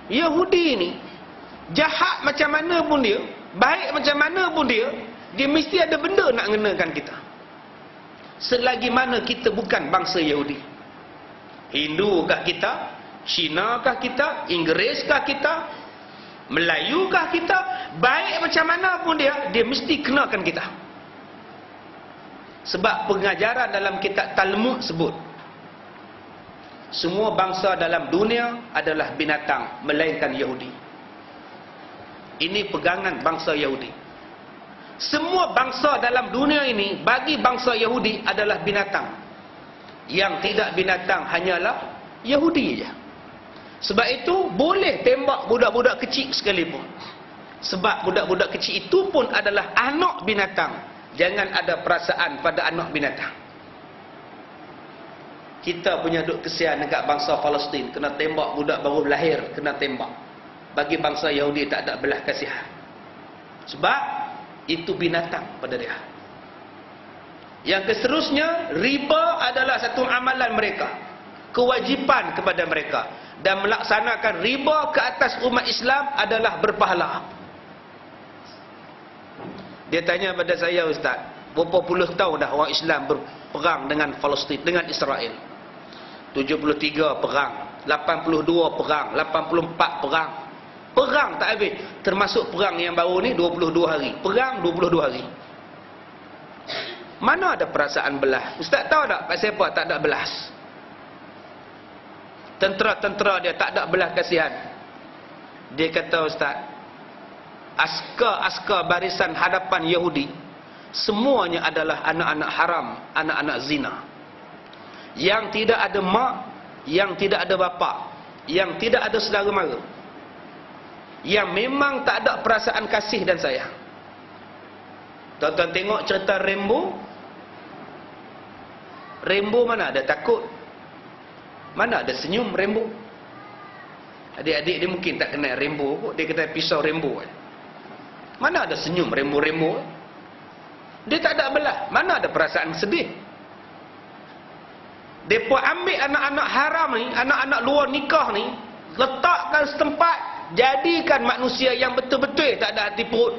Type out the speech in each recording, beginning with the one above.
Yahudi ni jahat macam mana pun dia, baik macam mana pun dia mesti ada benda nak ngenakan kita. Selagi mana kita bukan bangsa Yahudi. Hindu kah kita? Cina kah kita? Inggeris kah kita? Melayu kah kita? Baik macam mana pun dia mesti kenakan kita. Sebab pengajaran dalam kitab Talmud sebut, semua bangsa dalam dunia adalah binatang melainkan Yahudi. Ini pegangan bangsa Yahudi. Semua bangsa dalam dunia ini bagi bangsa Yahudi adalah binatang. Yang tidak binatang hanyalah Yahudi saja. Sebab itu boleh tembak budak-budak kecil sekalipun. Sebab budak-budak kecil itu pun adalah anak binatang. Jangan ada perasaan pada anak binatang. Kita punya duk kesian dekat bangsa Palestin, kena tembak budak baru lahir, kena tembak. Bagi bangsa Yahudi tak ada belas kasihan. Sebab itu binatang pada dia. Yang seterusnya, riba adalah satu amalan mereka, kewajipan kepada mereka, dan melaksanakan riba ke atas umat Islam adalah berpahala. Dia tanya pada saya, Ustaz, berapa puluh tahun dah orang Islam berperang dengan Palestin, dengan Israel? 73 perang, 82 perang, 84 perang. Perang tak habis. Termasuk perang yang baru ni 22 hari. Perang 22 hari. Mana ada perasaan belah? Ustaz tahu tak pasal apa tak ada belas? Tentera-tentera dia tak ada belas kasihan. Dia kata, Ustaz, askar-askar barisan hadapan Yahudi semuanya adalah anak-anak haram, anak-anak zina. Yang tidak ada mak, yang tidak ada bapa, yang tidak ada saudara mara, yang memang tak ada perasaan kasih dan sayang. Tuan-tuan tengok cerita Rambo. Rambo mana ada takut, mana ada senyum Rambo. Adik-adik dia mungkin tak kenal Rambo kot. Dia kata pisau Rambo. Mana ada senyum Rambo. Dia tak ada belah. Mana ada perasaan sedih. Mereka ambil anak-anak haram ni, anak-anak luar nikah ni, letakkan setempat, jadikan manusia yang betul-betul tak ada hati perut.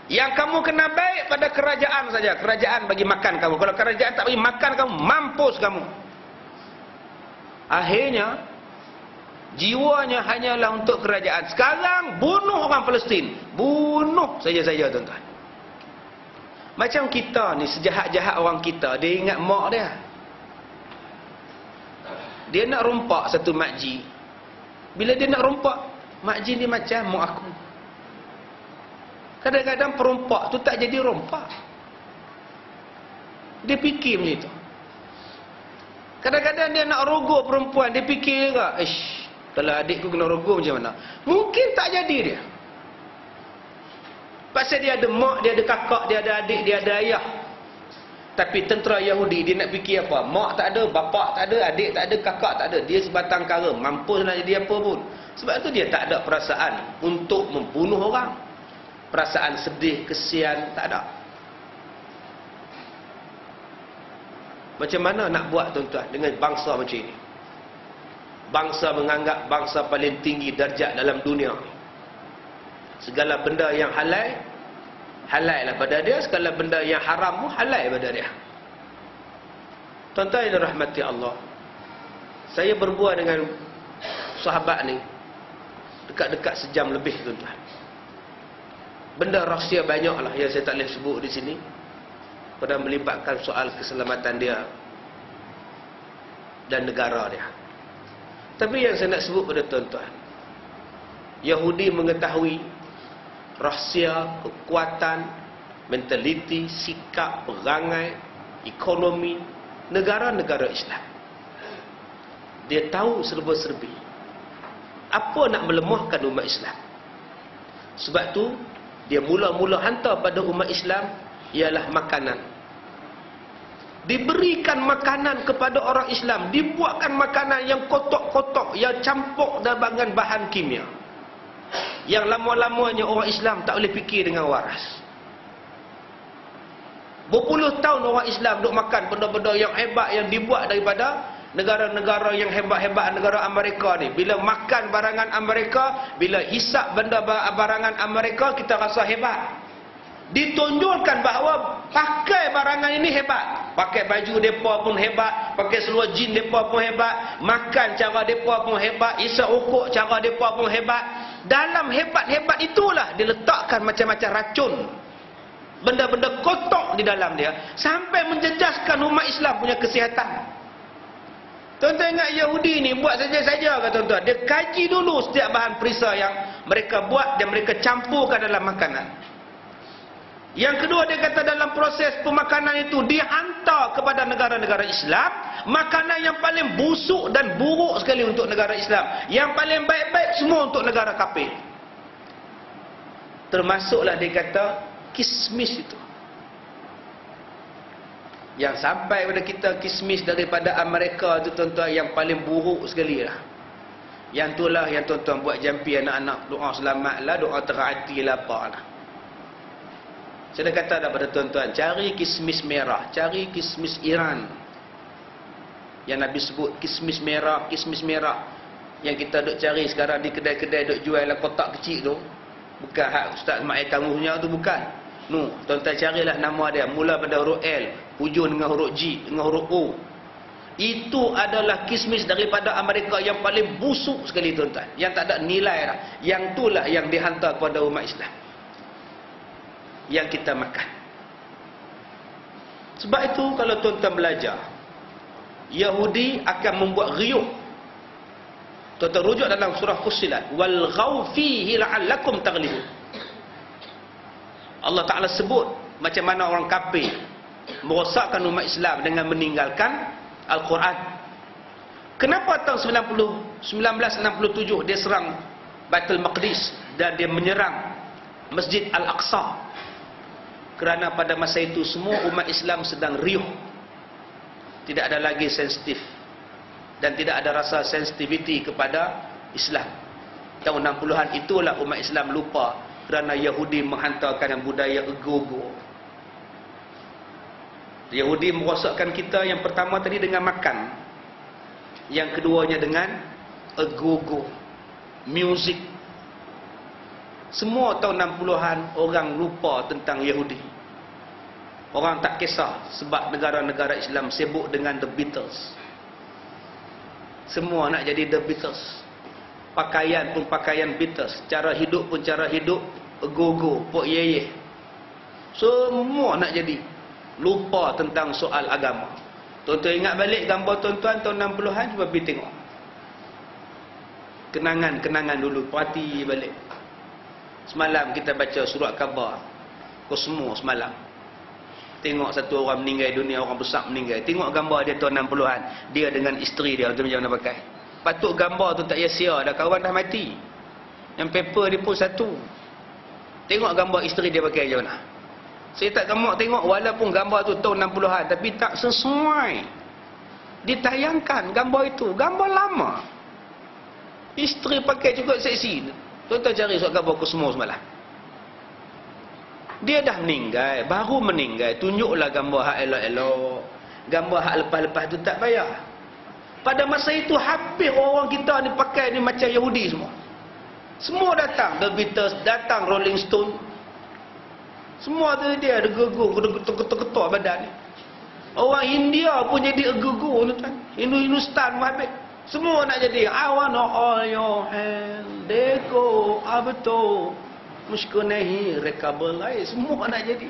Yang kamu kena baik pada kerajaan saja. Kerajaan bagi makan kamu. Kalau kerajaan tak bagi makan kamu, mampus kamu. Akhirnya jiwanya hanyalah untuk kerajaan. Sekarang bunuh orang Palestin. Bunuh saja-saja, tuan-tuan. Macam kita ni, sejahat-jahat orang kita, dia ingat mak dia. Dia nak rompak satu makcik. Bila dia nak rompak, makcik ni macam mak aku. Kadang-kadang perompak tu tak jadi rompak. Dia fikir macam itu. Kadang-kadang dia nak rogok perempuan, dia fikir juga, kalau adikku kena rogok macam mana? Mungkin tak jadi dia. Pasal dia ada mak, dia ada kakak, dia ada adik, dia ada ayah. Tapi tentera Yahudi, dia nak fikir apa? Mak tak ada, bapak tak ada, adik tak ada, kakak tak ada. Dia sebatang kara, mampus nak jadi apa pun. Sebab tu dia tak ada perasaan untuk membunuh orang. Perasaan sedih, kesian, tak ada. Macam mana nak buat, tuan-tuan, dengan bangsa macam ini? Bangsa menganggap bangsa paling tinggi darjat dalam dunia. Segala benda yang halal, halal lah pada dia. Segala benda yang haram pun halal pada dia. Tuan-tuan yang dirahmati Allah, saya berbual dengan sahabat ni dekat-dekat sejam lebih, tuan-tuan. Benda rahsia banyak lah yang saya tak boleh sebut di sini, pada melibatkan soal keselamatan dia dan negara dia. Tapi yang saya nak sebut pada tuan-tuan, Yahudi mengetahui rahsia, kekuatan, mentaliti, sikap, perangai, ekonomi negara-negara Islam. Dia tahu serba-serbi apa nak melemahkan umat Islam. Sebab tu dia mula-mula hantar pada umat Islam ialah makanan. Diberikan makanan kepada orang Islam, dibuatkan makanan yang kotak-kotak, yang campur dengan bahan kimia, yang lama-lamanya orang Islam tak boleh fikir dengan waras. Berpuluh tahun orang Islam duk makan benda-benda yang hebat yang dibuat daripada negara-negara yang hebat-hebat, negara Amerika ni, bila makan barangan Amerika, bila hisap benda barangan Amerika, kita rasa hebat. Ditunjukkan bahawa pakai barangan ini hebat. Pakai baju mereka pun hebat, pakai seluar jin mereka pun hebat, makan cara mereka pun hebat, isap rokok cara mereka pun hebat. Dalam hebat-hebat itulah diletakkan macam-macam racun, benda-benda kotor di dalam dia, sampai menjejaskan umat Islam punya kesihatan. Tuan-tuan ingat Yahudi ni buat saja-saja ke tuan-tuan? Dia kaji dulu setiap bahan perisa yang mereka buat dan mereka campurkan dalam makanan. Yang kedua, dia kata dalam proses pemakanan itu dihantar kepada negara-negara Islam makanan yang paling busuk dan buruk sekali untuk negara Islam, yang paling baik-baik semua untuk negara kafir. Termasuklah dia kata kismis itu. Yang sampai pada kita kismis daripada Amerika itu tuan-tuan yang paling buruk sekali lah. Yang itulah yang tuan-tuan buat jampi anak-anak, doa selamat lah, doa terhati lah, apa lah. Saya dah kata dah pada tuan-tuan, cari kismis merah, cari kismis Iran. Yang Nabi sebut kismis merah, kismis merah. Yang kita duk cari sekarang di kedai-kedai duk jual dalam kotak kecil tu. Bukan hak Ustaz Ma'ai Tangguhnya tu, bukan. No, tuan-tuan carilah nama dia, mula pada huruf L, hujung dengan huruf G, dengan huruf O. Itu adalah kismis daripada Amerika yang paling busuk sekali tuan-tuan. Yang tak ada nilai dah. Yang itulah yang dihantar kepada umat Islam, yang kita makan. Sebab itu kalau tuan-tuan belajar, Yahudi akan membuat riuh. Tuan-tuan rujuk dalam surah Fussilat, wal ghaw fihi la'allakum taghlibun. Allah Ta'ala sebut macam mana orang kafir merosakkan umat Islam dengan meninggalkan Al-Quran. Kenapa tahun 1967 dia serang Baitul Maqdis dan dia menyerang Masjid Al-Aqsa? Kerana pada masa itu semua umat Islam sedang riuh, tidak ada lagi sensitif dan tidak ada rasa sensitivity kepada Islam. Tahun 60-an itulah umat Islam lupa kerana Yahudi menghantarkan budaya ego-ego. Yahudi merosakkan kita yang pertama tadi dengan makan, yang keduanya dengan ego-ego, muzik. Semua tahun 60-an orang lupa tentang Yahudi. Orang tak kisah sebab negara-negara Islam sibuk dengan The Beatles. Semua nak jadi The Beatles. Pakaian pun pakaian Beatles, cara hidup pun cara hidup go-go, pok ye-ye. Semua nak jadi. Lupa tentang soal agama. Tuan-tuan ingat balik gambar tuan-tuan tahun 60-an, cuba pergi tengok. Kenangan-kenangan dulu, perhati balik. Semalam kita baca surat khabar Kosmo semalam. Tengok satu orang meninggal dunia, orang besar meninggal. Tengok gambar dia tahun 60-an. Dia dengan isteri dia, macam mana pakai. Patut gambar tu tak payah sia, dah kawan dah mati. Yang paper dia pun satu. Tengok gambar isteri dia pakai macam mana. Saya tak gamak tengok walaupun gambar tu tahun 60-an, tapi tak sesuai ditayangkan gambar itu. Gambar lama. Isteri pakai cukup seksi. Tuan-tuan cari surat gambar Kosmo semalam. Dia dah meninggal, baru meninggal. Tunjuklah gambar hak elok-elok. Gambar hak lepas-lepas tu tak payah. Pada masa itu habis orang kita ni pakai ni macam Yahudi semua. Semua datang, The Beatles datang, Rolling Stone. Semua tu dia ada gegur, ketuk-ketuk badan ni. Orang India pun jadi gegur tu kan. Hindustan pun habis. Semua nak jadi I wanna hold your hand, dekho ab to mushko nahi rekabel lain. Semua nak jadi.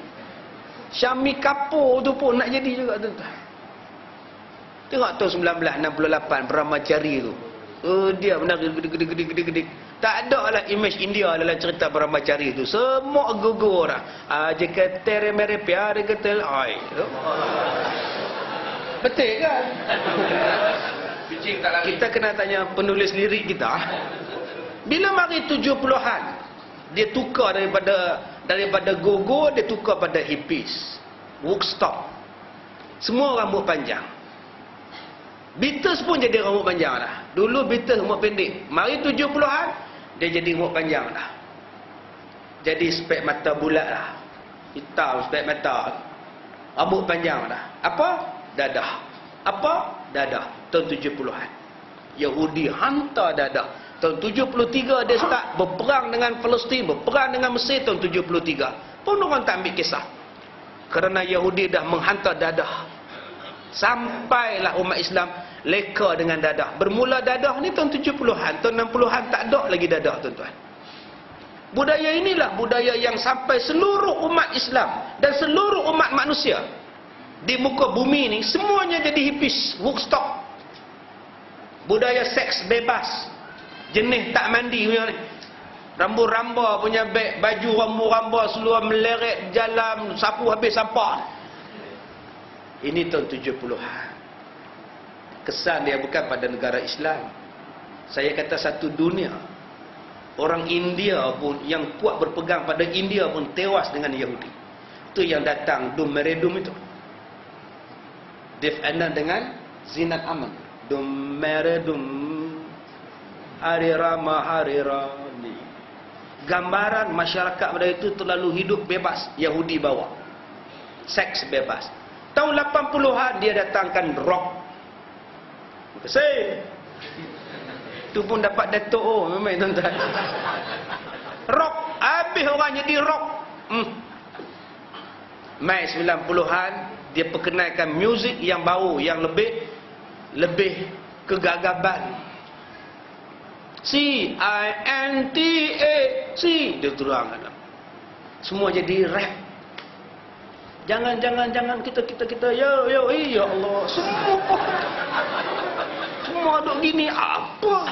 Syami Kapoor tu pun nak jadi juga tuan-tuan. Tengok tahun 1968 Brahmachari tu. Dia menari gede-gede. Tak ada lah image India dalam cerita Brahmachari tu. Semua gugur lah. Aje ke tere mere pyare ke tel ai. Betul kan? Kita kena tanya penulis lirik kita. Bila mari 70-an, dia tukar daripada gugur, dia tukar pada hippies, Woodstock. Semua rambut panjang. Beatles pun jadi rambut panjang dah. Dulu Beatles rambut pendek. Mari 70-an, dia jadi rambut panjang dah. Jadi spek mata bulat dah. Hitam spek mata. Rambut panjang dah. Apa? Dadah. Apa? Dadah. tahun 70-an. Yahudi hantar dadah. Tahun 73 dia start berperang dengan Palestin, berperang dengan Mesir tahun 73. Pun orang tak ambil kisah. Kerana Yahudi dah menghantar dadah. Sampailah umat Islam leka dengan dadah. Bermula dadah ni tahun 70-an, tahun 60-an tak ada lagi dadah, tuan-tuan. Budaya inilah budaya yang sampai seluruh umat Islam dan seluruh umat manusia di muka bumi ni semuanya jadi hippies, Woodstock. Budaya seks bebas, jenis tak mandi punya ni. Rambut ramba punya beg, baju rambut ramba seluar meleret jalan, sapu habis sampah. Ini tahun 70-an. Kesan dia bukan pada negara Islam. Saya kata satu dunia. Orang India pun yang kuat berpegang pada India pun tewas dengan Yahudi. Itu yang datang Dum Meredum itu. Dev Anand dengan Zinat Aman. Dum Meredum Hari Rama Hari Rani. Gambaran masyarakat pada itu terlalu hidup bebas. Yahudi bawa seks bebas. Tahun 80-an dia datangkan rock. Kasih. Itu pun dapat Dato' oh, memang tuan-tuan. Rock, habis orang jadi rock. Mai 90-an dia perkenalkan muzik yang baru, yang lebih kegagaban. C-I-N-T-A C dia terangkan. Semua jadi rap. Jangan kita ya Allah. Semua duk gini apa?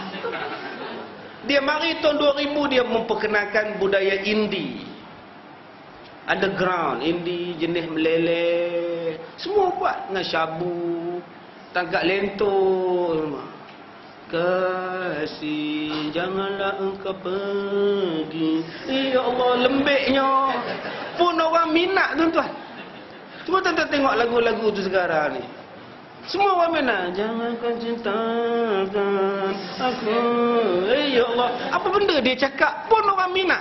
Dia mari tahun 2000 dia memperkenalkan budaya indie. Underground, indie jenis meleleh. Semua buat dengan syabu, tangkap lentur. Kasih janganlah engkau pergi. Ya Allah, lembeknya. Pun orang minat tuan-tuan. Cuba tuan-tuan tengok lagu-lagu tu sekarang ni. Semua orang minat. Jangankan cintakan aku. Ya Allah, apa benda dia cakap pun orang minat.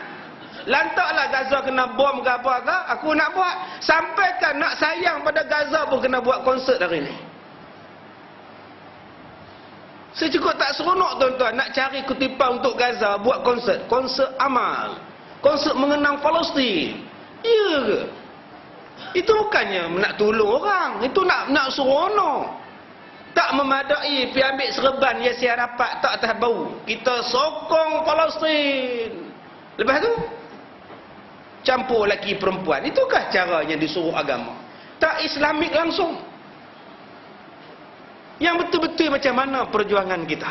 Lantaklah Gaza kena bom ke apa ke, aku nak buat. Sampaikan nak sayang pada Gaza pun kena buat konsert hari ni. Saya cukup tak seronok tuan-tuan nak cari kutipan untuk Gaza buat konsert. Konsert amal. Konsert mengenang Palestin. Ya ke? Itu bukannya nak tolong orang. Itu nak seronok. Tak memadai pergi ambil serban Yasir Arafat tak atas bau. Kita sokong Palestin. Lepas tu campur lelaki perempuan. Itukah caranya disuruh agama? Tak Islamik langsung. Yang betul-betul macam mana perjuangan kita.